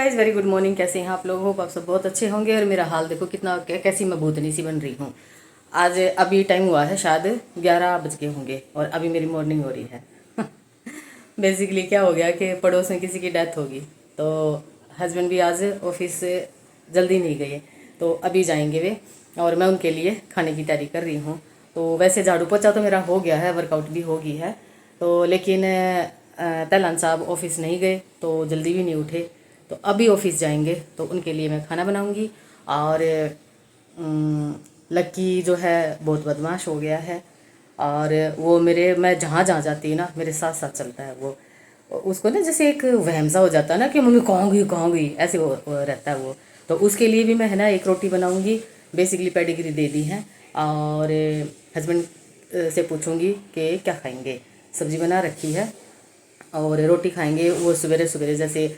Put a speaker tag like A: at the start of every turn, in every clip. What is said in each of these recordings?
A: Guys, very good morning. कैसे हैं आप लोग? होप आप सब बहुत अच्छे होंगे। और मेरा हाल देखो कितना कैसी मैं भूतनी सी बन रही हूँ। आज अभी टाइम हुआ है शायद 11 बज के होंगे और अभी मेरी मॉर्निंग हो रही है। बेसिकली क्या हो गया कि पड़ोस में किसी की डेथ होगी, तो हस्बैंड भी आज ऑफिस से जल्दी नहीं गए, तो अभी जाएंगे वे और मैं उनके लिए खाने की तैयारी कर रही हूँ। तो वैसे झाड़ू पोछा तो मेरा हो गया है, वर्कआउट भी हो गई है, तो लेकिन तैलान साहब ऑफिस नहीं गए तो जल्दी भी नहीं उठे, तो अभी ऑफिस जाएंगे तो उनके लिए मैं खाना बनाऊंगी। और लक्की जो है बहुत बदमाश हो गया है, और वो मैं जहाँ जहाँ जाती हूँ ना मेरे साथ साथ चलता है। वो उसको ना जैसे एक वहम सा हो जाता है ना कि मम्मी कहाँ गई ऐसे वो रहता है वो। तो उसके लिए भी मैं है ना एक रोटी बनाऊंगी। बेसिकली पेडिग्री दे दी है, और हस्बैंड से पूछूंगी कि क्या खाएंगे। सब्जी बना रखी है और रोटी खाएंगे। वो सवेरे सवेरे जैसे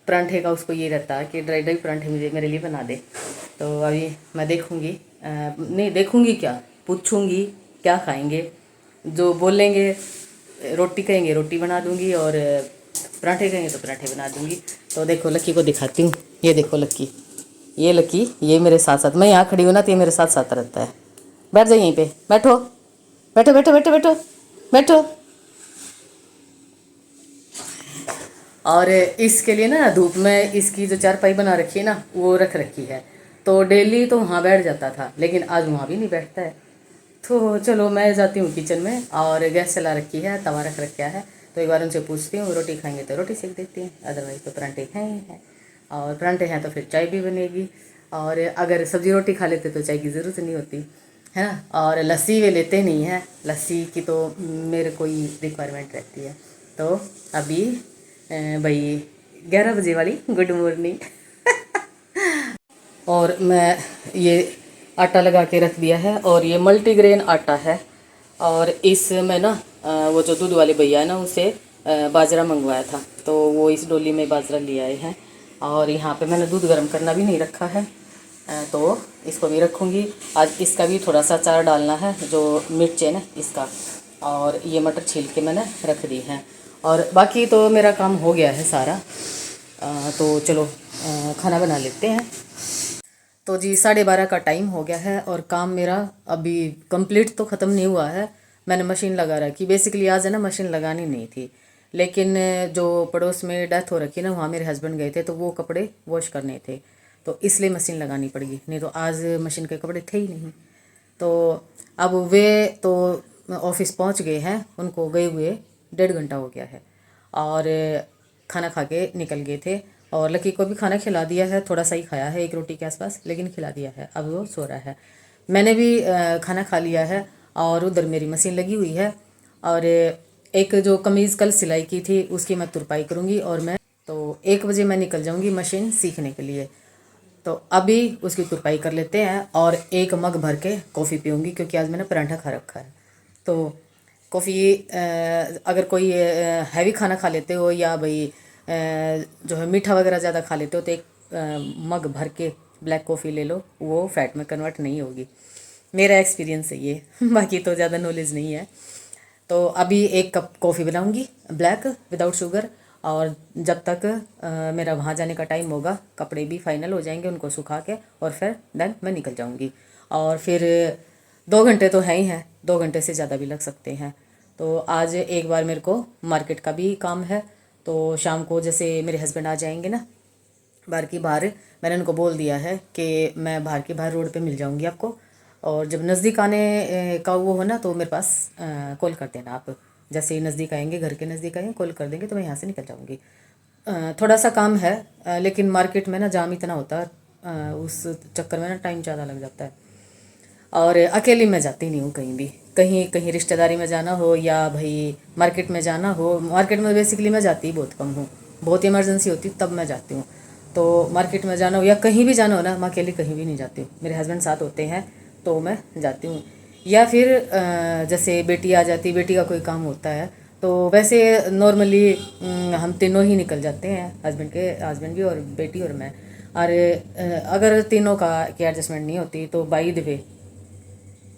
A: परांठे का उसको ये रहता है कि ड्राई ड्राई परांठे मुझे मेरे लिए बना दे। तो अभी मैं देखूंगी, नहीं देखूंगी क्या, पूछूंगी क्या खाएंगे। जो बोलेंगे, रोटी कहेंगे रोटी बना दूंगी, और पराठे कहेंगे तो पराठे बना दूंगी। तो देखो लक्की को दिखाती हूँ। ये देखो लक्की, ये लक्की ये मेरे साथ साथ, मैं यहाँ खड़ी हूँ ना तो ये मेरे साथ साथ रहता है। बैठ जाओ यहीं पे, बैठो बैठो बैठो बैठो बैठो बैठो। और इसके लिए ना धूप में इसकी जो चारपाई बना रखी है ना वो रख रखी है, तो डेली तो वहाँ बैठ जाता था, लेकिन आज वहाँ भी नहीं बैठता है। तो चलो मैं जाती हूँ किचन में, और गैस चला रखी है, तवा रख रखा है। तो एक बार उनसे पूछती हूँ रोटी खाएंगे तो रोटी सेक देती हूँ, अदरवाइज़ तो परांठे हैं ही हैं। और परांठे हैं तो फिर चाय भी बनेगी, और अगर सब्जी रोटी खा लेते तो चाय की ज़रूरत नहीं होती है ना। और लस्सी वे लेते नहीं हैं, लस्सी की तो मेरे को ही रिक्वायरमेंट रहती है। तो अभी भाई 11 बजे वाली गुड मॉर्निंग। और मैं ये आटा लगा के रख दिया है, और ये मल्टीग्रेन आटा है। और इसमें ना वो जो दूध वाले भैया है ना उनसे बाजरा मंगवाया था, तो वो इस डोली में बाजरा ले आए हैं। और यहाँ पे मैंने दूध गर्म करना भी नहीं रखा है, तो इसको भी रखूँगी। आज इसका भी थोड़ा सा अचार डालना है, जो मिर्च है ना इसका। और ये मटर छील के मैंने रख दी है, और बाकी तो मेरा काम हो गया है सारा। तो चलो खाना बना लेते हैं। तो जी 12:30 का टाइम हो गया है, और काम मेरा अभी कंप्लीट तो ख़त्म नहीं हुआ है। मैंने मशीन लगा रखी, बेसिकली आज है ना मशीन लगानी नहीं थी, लेकिन जो पड़ोस में डेथ हो रखी ना वहाँ मेरे हस्बैंड गए थे, तो वो कपड़े वॉश करने थे, तो इसलिए मशीन लगानी पड़ेगी, नहीं तो आज मशीन के कपड़े थे ही नहीं। तो अब वे तो ऑफिस पहुँच गए हैं, उनको गए हुए 1.5 घंटा हो गया है, और खाना खा के निकल गए थे। और लकी को भी खाना खिला दिया है, थोड़ा सा ही खाया है, एक रोटी के आसपास, लेकिन खिला दिया है, अब वो सो रहा है। मैंने भी खाना खा लिया है, और उधर मेरी मशीन लगी हुई है। और एक जो कमीज़ कल सिलाई की थी उसकी मैं तुरपाई करूँगी, और मैं तो 1 बजे मैं निकल जाऊँगी मशीन सीखने के लिए। तो अभी उसकी तुरपाई कर लेते हैं, और एक मग भर के कॉफ़ी पीऊँगी, क्योंकि आज मैंने पराठा खा रखा है। तो कॉफ़ी अगर कोई हैवी खाना खा लेते हो, या भाई जो है मीठा वगैरह ज़्यादा खा लेते हो, तो एक मग भर के ब्लैक कॉफ़ी ले लो, वो फैट में कन्वर्ट नहीं होगी। मेरा एक्सपीरियंस है ये। बाकी तो ज़्यादा नॉलेज नहीं है। तो अभी 1 कप कॉफ़ी बनाऊंगी ब्लैक विदाउट शुगर, और जब तक मेरा वहाँ जाने का टाइम होगा, कपड़े भी फाइनल हो जाएंगे, उनको सुखा के, और फिर देन मैं निकल जाऊंगी। और फिर 2 घंटे तो है ही हैं, 2 घंटे से ज़्यादा भी लग सकते हैं। तो आज एक बार मेरे को मार्केट का भी काम है, तो शाम को जैसे मेरे हस्बैंड आ जाएंगे ना बाहर की बाहर, मैंने उनको बोल दिया है कि मैं बाहर की बाहर रोड पे मिल जाऊंगी आपको, और जब नज़दीक आने का वो हो ना तो मेरे पास कॉल कर देना आप। जैसे ही नज़दीक आएंगे, घर के नज़दीक आएंगे, कॉल कर देंगे तो मैं यहाँ से निकल जाऊँगी। थोड़ा सा काम है, लेकिन मार्केट में ना जाम इतना होता है, उस चक्कर में ना टाइम ज़्यादा लग जाता है। और अकेली मैं जाती नहीं हूँ कहीं भी, कहीं कहीं रिश्तेदारी में जाना हो, या भाई मार्केट में जाना हो। मार्केट में बेसिकली मैं जाती ही बहुत कम हूँ, बहुत इमरजेंसी होती तब मैं जाती हूँ। तो मार्केट में जाना हो या कहीं भी जाना हो ना, मैं अकेली कहीं भी नहीं जाती हूँ, मेरे हस्बैंड साथ होते हैं तो मैं जाती हूँ। या फिर जैसे बेटी आ जाती, बेटी का कोई काम होता है, तो वैसे नॉर्मली हम तीनों ही निकल जाते हैं, हस्बैंड भी और बेटी और मैं। और अगर तीनों का की एडजस्टमेंट नहीं होती तो बाई द वे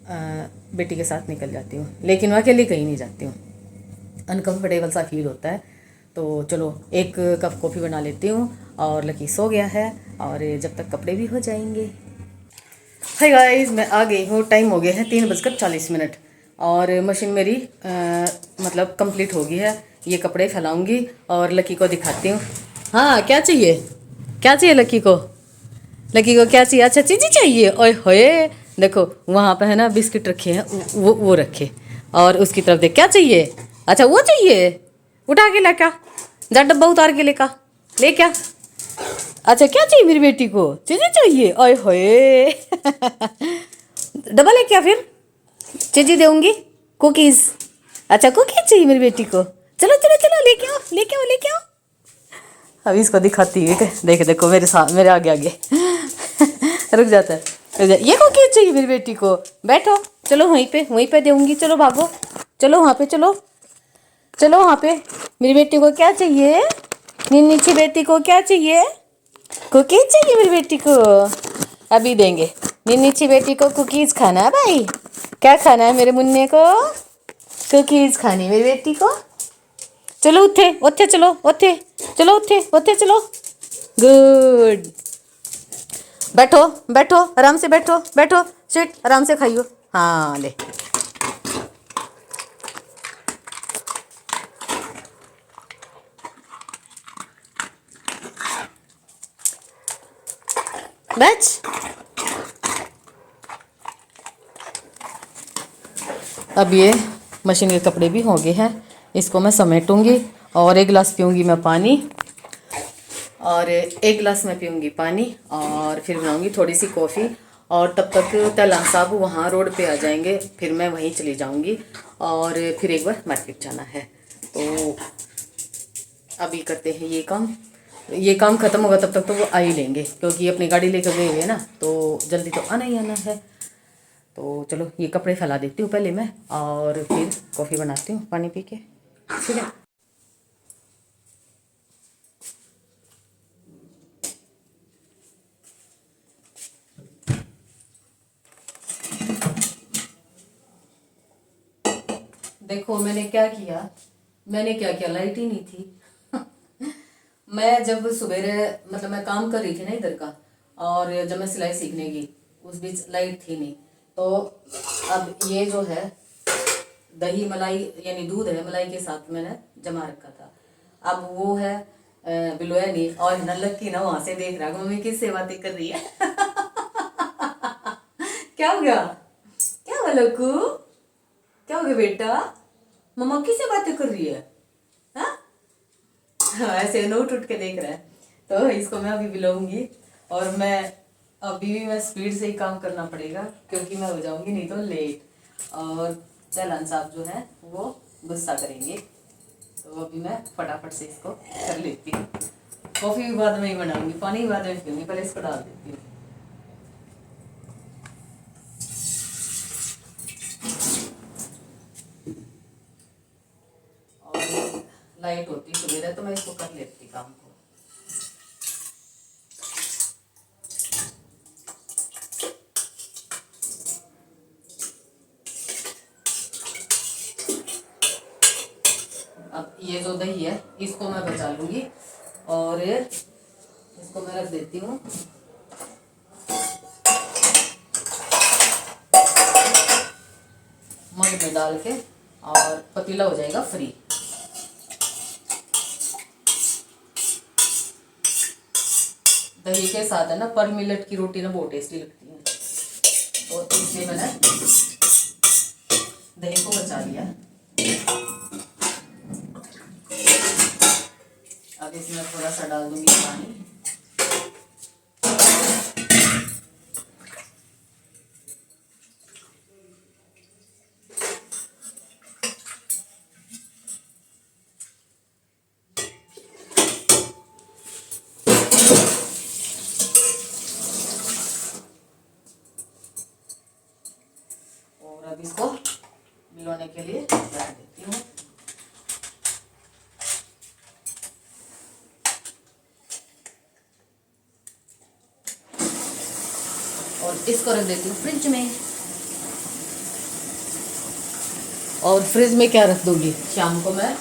A: बेटी के साथ निकल जाती हूँ, लेकिन मैं अकेली कहीं नहीं जाती हूँ, अनकम्फर्टेबल सा फील होता है। तो चलो एक कप कॉफ़ी बना लेती हूँ। और लकी सो गया है और जब तक कपड़े भी हो जाएंगे। हाय गाइस, मैं आ गई हूँ। टाइम हो गया है 3:40 और मशीन मेरी मतलब कंप्लीट हो गई है। ये कपड़े फैलाऊंगी और लकी को दिखाती हूँ। हाँ, क्या चाहिए? क्या चाहिए लकी को? लकी को क्या चाहिए? अच्छा, चीज़ी चाहिए। ओए होए, देखो वहाँ पे है ना बिस्किट रखे हैं, वो रखे। और उसकी तरफ देख, क्या चाहिए? अच्छा, वो चाहिए। उठा के लेका जा, डब्बा उतार के लेका ले क्या। अच्छा, क्या चाहिए मेरी बेटी को? चीज़ी चाहिए। ओए होए डब्बा ले क्या फिर? चीज़ी दूंगी, कुकीज़। अच्छा, कुकीज़ चाहिए मेरी बेटी को। चलो चलो चलो, लेके आओ लेके आओ लेके आओ। अभी इसको दिखाती है। देख देखो मेरे साथ, मेरे आगे आगे रुक जाता है, रुक जा। ये कुकीज़ चाहिए मेरी बेटी को। बैठो, चलो वहीं पे दूंगी। चलो भागो, चलो वहाँ पे, चलो चलो वहाँ पे। मेरी बेटी को क्या चाहिए? नीची बेटी को क्या चाहिए? कुकीज़ चाहिए मेरी बेटी को। अभी देंगे। नीची बेटी को कुकीज़ खाना है भाई। क्या खाना है मेरे मुन्ने को? कुकीज़ खानी मेरी बेटी को। चलो उठे उठे, चलो उठे, चलो उठे उठे, चलो। गुड। बैठो बैठो, आराम से बैठो बैठो, सिट, आराम से खाइयो। हाँ ले। बैठ। अब ये मशीन के कपड़े भी हो गए हैं, इसको मैं समेटूंगी। और एक गिलास पीऊँगी मैं पानी, और एक गिलास मैं पीऊँगी पानी, और फिर बनाऊँगी थोड़ी सी कॉफ़ी। और तब तक तैलान साहब वहाँ रोड पे आ जाएंगे, फिर मैं वहीं चली जाऊँगी। और फिर एक बार मार्केट जाना है, तो अभी करते हैं ये काम। ये काम ख़त्म होगा तब तक तो वो आ ही लेंगे, क्योंकि अपनी गाड़ी लेकर गए हुए हैं ना, तो जल्दी तो आना ही आना है। तो चलो ये कपड़े फैला देती हूँ पहले मैं, और फिर कॉफ़ी बनाती हूँ पानी पी के, ठीक है। देखो मैंने क्या किया, लाइट ही नहीं थी मैं जब सवेरे मतलब मैं काम कर रही थी ना इधर का, और जब मैं सिलाई सीखने गई उस बीच लाइट थी नहीं। तो अब ये जो है दही मलाई यानी दूध है, मलाई के साथ मैंने जमा रखा था। अब वो है बिलोया नहीं, और न लकी ना वहां से देख रहा है मम्मी किससे बातें कर रही है क्या हो गया? क्या हुआ लक्कू? क्या हो गया बेटा? मम्मा किससे बातें कर रही है? हाँ, ऐसे नोट उठ के देख रहा है। तो इसको मैं अभी बिलोंगी, और मैं अभी भी मैं स्पीड से ही काम करना पड़ेगा, क्योंकि मैं हो जाऊंगी नहीं तो लेट। और चलन साहब जो है वो गुस्सा करेंगे, तो अभी मैं फटाफट से इसको कर लेती हूँ। कॉफ़ी भी बाद में ही बनाऊंगी, पानी भी बाद में पीऊंगी, पहले इसको डाल देती हूँ। और लाइट होती सुबह तो मैं इसको कर लेती काम को। अब ये जो दही है इसको मैं बचा लूंगी, और इसको मैं रख देती हूँ मग में डाल के, और पतीला हो जाएगा फ्री। दही के साथ है ना पर मिलेट की रोटी ना बहुत टेस्टी लगती है, तो इसलिए मैंने दही को बचा लिया। अब इसमें थोड़ा सा डाल दूंगी पानी। और अब इसको मिलाने के लिए रख देती हूँ। और इसको रख देती हूँ फ्रिज में। और फ्रिज में क्या रख दूंगी, शाम को मैं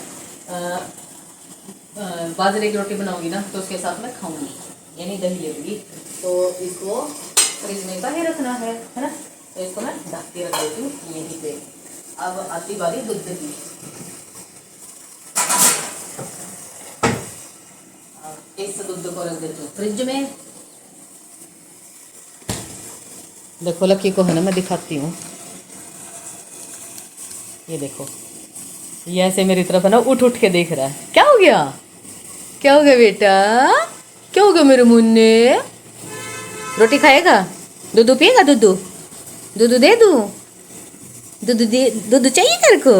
A: बाजरे की रोटी बनाऊंगी ना तो उसके साथ मैं खाऊंगी, यानी दही ले लूँगी। तो इसको फ्रिज में काहे रखना है ना। तो इसको मैं ढक के रख देती हूँ यहीं पे। अब आती बारी दूध की। इस दूध को रख देती हूँ फ्रिज में। देखो लकी को है ना, मैं दिखाती हूँ, ये देखो, ये ऐसे मेरी तरफ है ना उठ उठ के देख रहा है। क्या हो गया, क्या हो गया बेटा, क्या हो गया मेरे मुन्ने। रोटी खाएगा, दूध पिएगा, दूध दूध दे दूँ, दूध दे, दूध चाहिए तेरे को।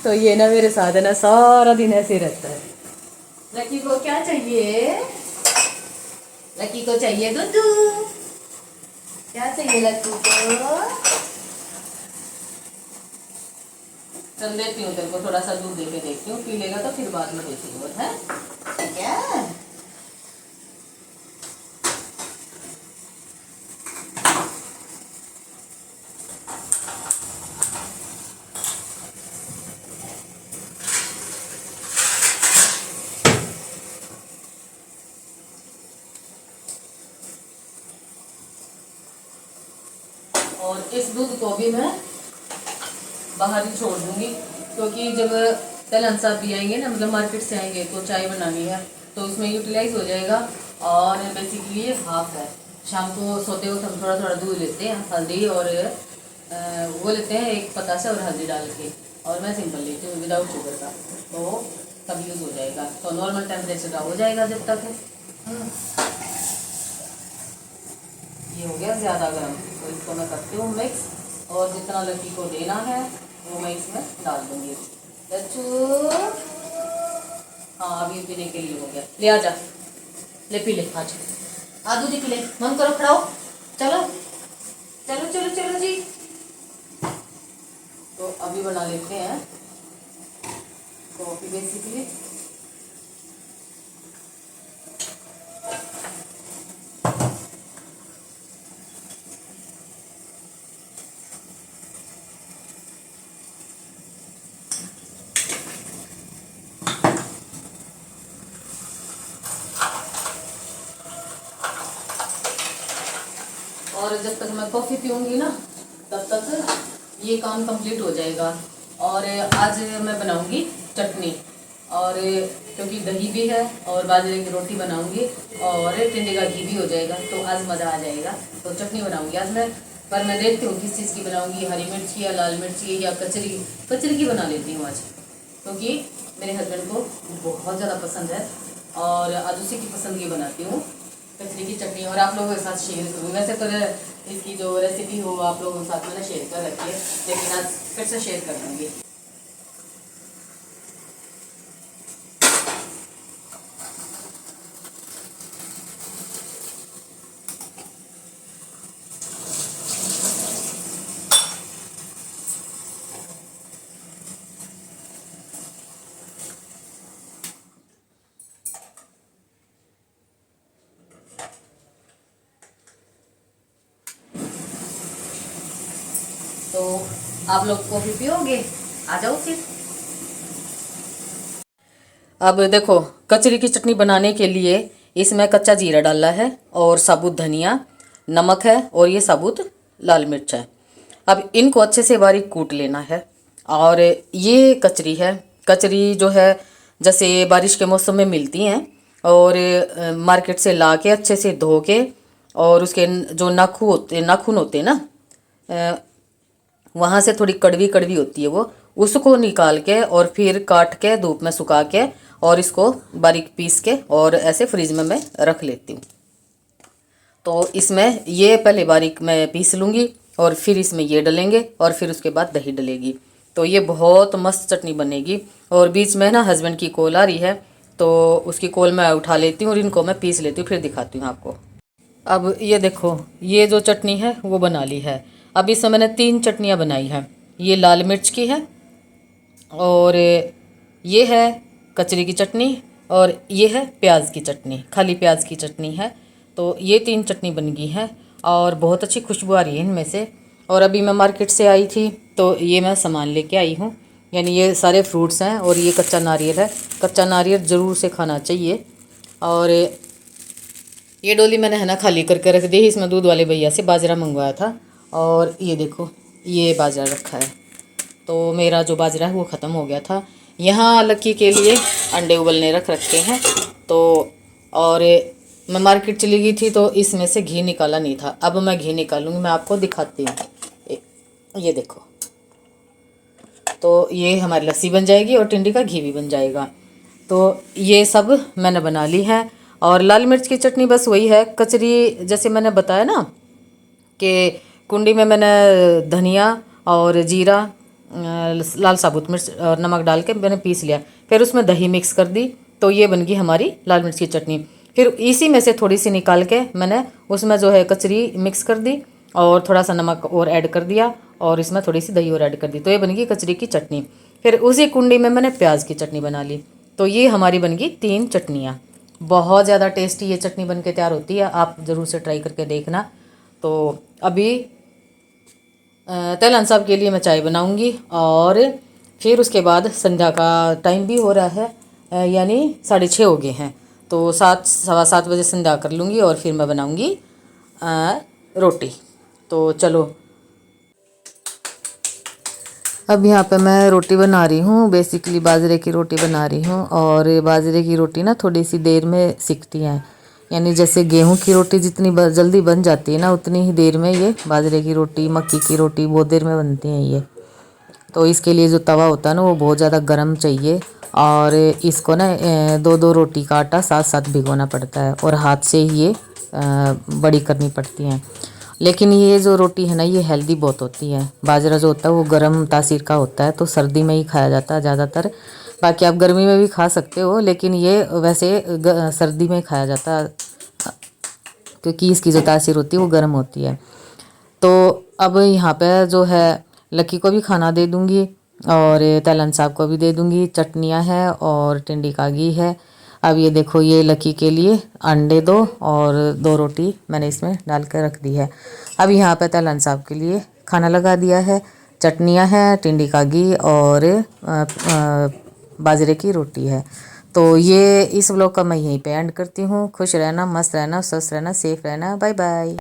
A: तो ये ना मेरे साथ है ना सारा दिन ऐसे रहता है। लकी को क्या चाहिए, लकी को चाहिए दूध, क्या चाहिए लकी को। चल देती हूँ तेरे को थोड़ा सा दूध दे के देखती हूँ, पी लेगा तो फिर बाद में देती हूँ, है ठीक है। और इस दूध को भी मैं बाहर ही छोड़ दूंगी, क्योंकि जब तलन साहब भी आएंगे ना, मतलब मार्केट से आएंगे, तो चाय बनानी है तो उसमें यूटिलाइज हो जाएगा। और बेसिकली ये हाफ है। शाम को सोते वक्त हम थोड़ा थोड़ा दूध लेते हैं, हल्दी और वो लेते हैं एक पतासा और हल्दी डाल के, और मैं सिंपल लेती हूँ विदाउट शुगर का, तो तब यूज़ हो जाएगा। तो नॉर्मल टेम्परेचर का हो जाएगा जब तक है। ये हो गया ज़्यादा गर्म, तो इसको मैं करती हूँ मिक्स, और जितना लकी को देना है वो मैं इसमें डाल दूँगी। लच्चू, हाँ अभी पीने के लिए हो गया, ले आ जा, ले पी ले, आ दूध पी ले, मन करो खड़ा हो, चलो चलो चलो चलो जी। तो अभी बना लेते हैं कॉफ़ी बेसिकली। और जब तक मैं कॉफ़ी पीऊँगी ना तब तक ये काम कंप्लीट हो जाएगा। और आज मैं बनाऊँगी चटनी, और क्योंकि दही भी है और बाजरे की रोटी बनाऊँगी और टिंडे का घी भी हो जाएगा, तो आज मज़ा आ जाएगा। तो चटनी बनाऊँगी आज मैं, पर मैं देखती हूँ किस चीज़ की बनाऊँगी, हरी मिर्च की या लाल मिर्च की या कचरी, कचरी की बना लेती हूँ आज, क्योंकि मेरे हस्बैंड को बहुत ज़्यादा पसंद है, और आज उसी की पसंद की बनाती हूँ कचरी की चटनी। और आप लोगों के साथ शेयर करूँ, वैसे तो इसकी जो रेसिपी हो आप लोगों के साथ मैंने शेयर कर रखी है, लेकिन आज फिर से शेयर कर दूँगी। तो आप लोग कॉफ़ी पियोगे, आ जाओ फिर। अब देखो कचरी की चटनी बनाने के लिए इसमें कच्चा जीरा डाला है, और साबुत धनिया, नमक है, और ये साबुत लाल मिर्च है। अब इनको अच्छे से बारीक कूट लेना है। और ये कचरी है, कचरी जो है जैसे बारिश के मौसम में मिलती हैं, और मार्केट से ला के अच्छे से धो के, और उसके जो नाखून होते हैं ना, वहाँ से थोड़ी कड़वी कड़वी होती है वो, उसको निकाल के और फिर काट के धूप में सुखा के, और इसको बारीक पीस के और ऐसे फ्रिज में मैं रख लेती हूँ। तो इसमें ये पहले बारीक मैं पीस लूँगी, और फिर इसमें ये डलेंगे, और फिर उसके बाद दही डलेगी। तो ये बहुत मस्त चटनी बनेगी। और बीच में ना हस्बैंड की कॉल आ रही है, तो उसकी कॉल मैं उठा लेती हूँ और इनको मैं पीस लेती हूँ, फिर दिखाती हूँ आपको। अब ये देखो, ये जो चटनी है वो बना ली है। अब इसमें मैंने 3 चटनियाँ बनाई हैं। ये लाल मिर्च की है, और ये है कचरी की चटनी, और ये है प्याज की चटनी, खाली प्याज की चटनी है। तो ये 3 चटनी बन गई हैं, और बहुत अच्छी खुशबू आ रही है इनमें से। और अभी मैं मार्केट से आई थी, तो ये मैं सामान लेके आई हूँ। यानी ये सारे फ्रूट्स हैं और ये कच्चा नारियल है। कच्चा नारियल ज़रूर से खाना चाहिए। और ये डोली मैंने है ना खाली करके रख दी। इसमें दूध वाले भैया से बाजरा मंगवाया था और ये देखो ये बाजरा रखा है। तो मेरा जो बाजरा है वो ख़त्म हो गया था। यहाँ लक्की के लिए अंडे उबलने रख रखे हैं। तो और मैं मार्केट चली गई थी तो इसमें से घी निकाला नहीं था। अब मैं घी निकालूंगी, मैं आपको दिखाती हूँ। ये देखो, तो ये हमारी लस्सी बन जाएगी और टिंडी का घी भी बन जाएगा। तो ये सब मैंने बना ली है। और लाल मिर्च की चटनी बस वही है, कचरी जैसे मैंने बताया ना कि कुंडी में मैंने धनिया और जीरा, लाल साबुत मिर्च और नमक डाल के मैंने पीस लिया। फिर उसमें दही मिक्स कर दी, तो ये बन गई हमारी लाल मिर्च की चटनी। फिर इसी में से थोड़ी सी निकाल के मैंने उसमें जो है कचरी मिक्स कर दी और थोड़ा सा नमक और ऐड कर दिया और इसमें थोड़ी सी दही और ऐड कर दी, तो ये बन गई कचरी की चटनी। फिर उसी कुंडी में मैंने प्याज की चटनी बना ली। तो ये हमारी बन गई 3 चटनियाँ। बहुत ज़्यादा टेस्टी ये चटनी बन के तैयार होती है, आप ज़रूर से ट्राई करके देखना। तो अभी तैलान साहब के लिए मैं चाय बनाऊंगी और फिर उसके बाद संध्या का टाइम भी हो रहा है, यानी 6:30 हो गए हैं। तो 7 सवा 7 बजे संध्या कर लूँगी और फिर मैं बनाऊंगी रोटी। तो चलो, अब यहाँ पे मैं रोटी बना रही हूँ। बेसिकली बाजरे की रोटी बना रही हूँ और बाजरे की रोटी ना थोड़ी सी देर में सिकती है। यानी जैसे गेहूं की रोटी जितनी जल्दी बन जाती है ना, उतनी ही देर में ये बाजरे की रोटी, मक्की की रोटी बहुत देर में बनती हैं ये। तो इसके लिए जो तवा होता है ना वो बहुत ज़्यादा गर्म चाहिए। और इसको ना 2-2 रोटी का आटा साथ साथ भिगोना पड़ता है और हाथ से ही ये बड़ी करनी पड़ती हैं। लेकिन ये जो रोटी है ना ये हेल्दी बहुत होती है। बाजरा जो होता है वो गर्म तासीर का होता है, तो सर्दी में ही खाया जाता है ज़्यादातर। बाकी आप गर्मी में भी खा सकते हो, लेकिन ये वैसे सर्दी में खाया जाता है क्योंकि इसकी जो तासीर होती है वो गर्म होती है। तो अब यहाँ पे जो है लक्की को भी खाना दे दूँगी और तैलन साहब को भी दे दूँगी। चटनियाँ हैं और टिंडी का घी है। अब ये देखो, ये लक्की के लिए अंडे 2 और 2 रोटी मैंने इसमें डाल कर रख दी है। अब यहाँ पे तैलन साहब के लिए खाना लगा दिया है। चटनियाँ हैं, टिंडी का घी और बाजरे की रोटी है। तो ये इस व्लॉग का मैं यहीं पे एंड करती हूँ। खुश रहना, मस्त रहना, स्वस्थ रहना, सेफ रहना। Bye bye.